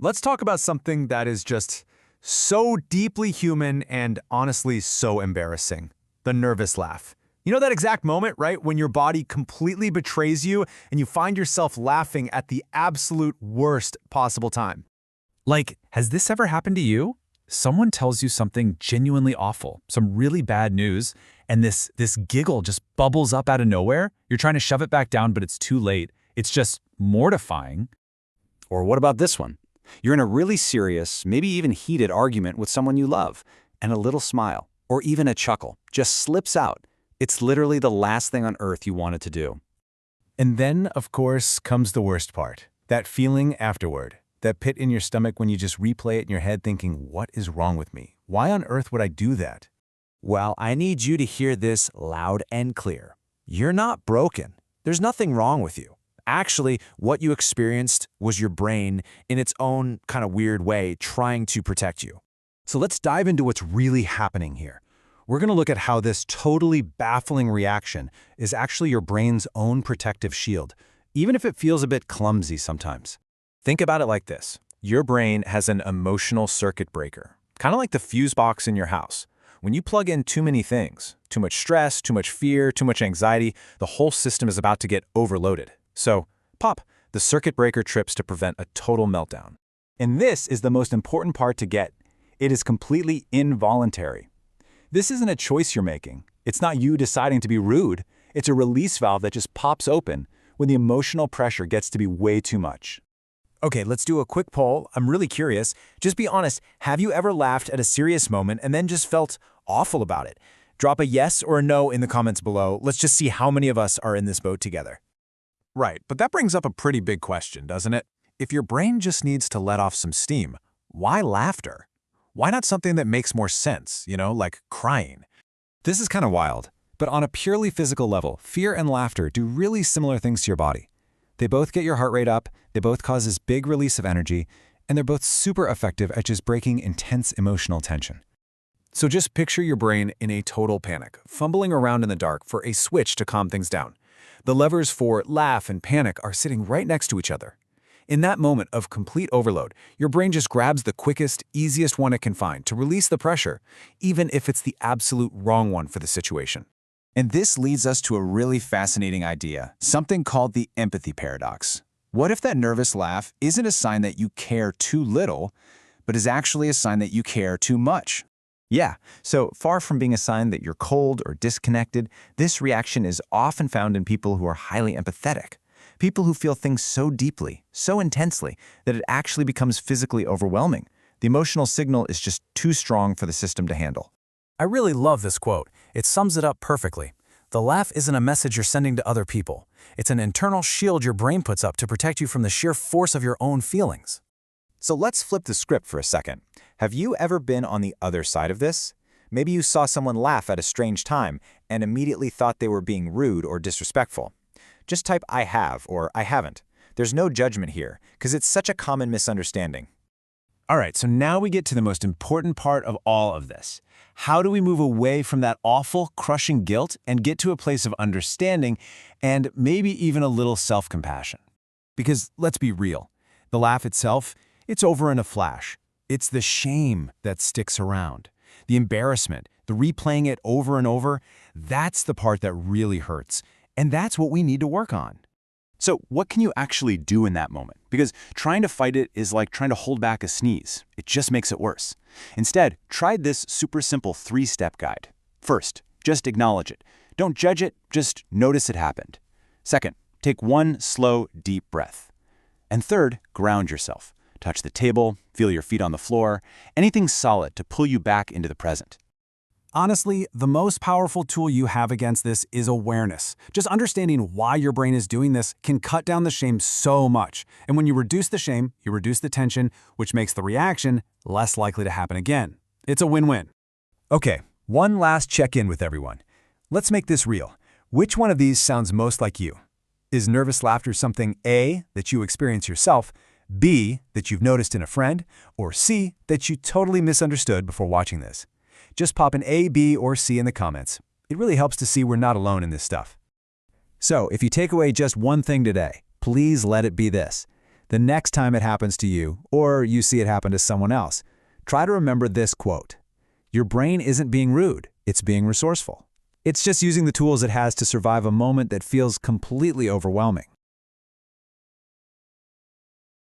let's talk about something that is just so deeply human and honestly so embarrassing. The nervous laugh. You know that exact moment, right, when your body completely betrays you and you find yourself laughing at the absolute worst possible time? Like, has this ever happened to you? Someone tells you something genuinely awful, some really bad news, and this giggle just bubbles up out of nowhere. You're trying to shove it back down, but it's too late. It's just mortifying. Or what about this one? You're in a really serious, maybe even heated argument with someone you love, and a little smile, or even a chuckle, just slips out. It's literally the last thing on earth you wanted to do. And then, of course, comes the worst part. That feeling afterward. That pit in your stomach when you just replay it in your head thinking, what is wrong with me? Why on earth would I do that? Well, I need you to hear this loud and clear. You're not broken. There's nothing wrong with you. Actually, what you experienced was your brain, in its own kind of weird way, trying to protect you. So let's dive into what's really happening here. We're going to look at how this totally baffling reaction is actually your brain's own protective shield, even if it feels a bit clumsy sometimes. Think about it like this. Your brain has an emotional circuit breaker, kind of like the fuse box in your house. When you plug in too many things, too much stress, too much fear, too much anxiety, the whole system is about to get overloaded. So, pop, the circuit breaker trips to prevent a total meltdown. And this is the most important part to get. It is completely involuntary. This isn't a choice you're making. It's not you deciding to be rude. It's a release valve that just pops open when the emotional pressure gets to be way too much. Okay, let's do a quick poll. I'm really curious. Just be honest, have you ever laughed at a serious moment and then just felt awful about it? Drop a yes or a no in the comments below. Let's just see how many of us are in this boat together. Right, but that brings up a pretty big question, doesn't it? If your brain just needs to let off some steam, why laughter? Why not something that makes more sense, like crying? This is kind of wild, but on a purely physical level, fear and laughter do really similar things to your body. They both get your heart rate up, they both cause this big release of energy, and they're both super effective at just breaking intense emotional tension. So just picture your brain in a total panic, fumbling around in the dark for a switch to calm things down. The levers for laugh and panic are sitting right next to each other. In that moment of complete overload, your brain just grabs the quickest, easiest one it can find to release the pressure, even if it's the absolute wrong one for the situation. And this leads us to a really fascinating idea, something called the empathy paradox. What if that nervous laugh isn't a sign that you care too little, but is actually a sign that you care too much? Yeah, so far from being a sign that you're cold or disconnected, this reaction is often found in people who are highly empathetic. People who feel things so deeply, so intensely, that it actually becomes physically overwhelming. The emotional signal is just too strong for the system to handle. I really love this quote. It sums it up perfectly. The laugh isn't a message you're sending to other people. It's an internal shield your brain puts up to protect you from the sheer force of your own feelings. So let's flip the script for a second. Have you ever been on the other side of this? Maybe you saw someone laugh at a strange time and immediately thought they were being rude or disrespectful. Just type I have or I haven't. There's no judgment here, because it's such a common misunderstanding. All right, so now we get to the most important part of all of this. How do we move away from that awful, crushing guilt and get to a place of understanding and maybe even a little self-compassion? Because let's be real, the laugh itself, it's over in a flash. It's the shame that sticks around. The embarrassment, the replaying it over and over, that's the part that really hurts. And that's what we need to work on. So what can you actually do in that moment? Because trying to fight it is like trying to hold back a sneeze. It just makes it worse. Instead, try this super simple 3-step guide. First, just acknowledge it. Don't judge it, just notice it happened. Second, take one slow, deep breath. And third, ground yourself. Touch the table, feel your feet on the floor, anything solid to pull you back into the present. Honestly, the most powerful tool you have against this is awareness. Just understanding why your brain is doing this can cut down the shame so much. And when you reduce the shame, you reduce the tension, which makes the reaction less likely to happen again. It's a win-win. Okay, one last check-in with everyone. Let's make this real. Which one of these sounds most like you? Is nervous laughter something A, that you experience yourself, B, that you've noticed in a friend, or C, that you totally misunderstood before watching this? Just pop an A, B, or C in the comments. It really helps to see we're not alone in this stuff. So, if you take away just one thing today, please let it be this. The next time it happens to you, or you see it happen to someone else, try to remember this quote. Your brain isn't being rude, it's being resourceful. It's just using the tools it has to survive a moment that feels completely overwhelming.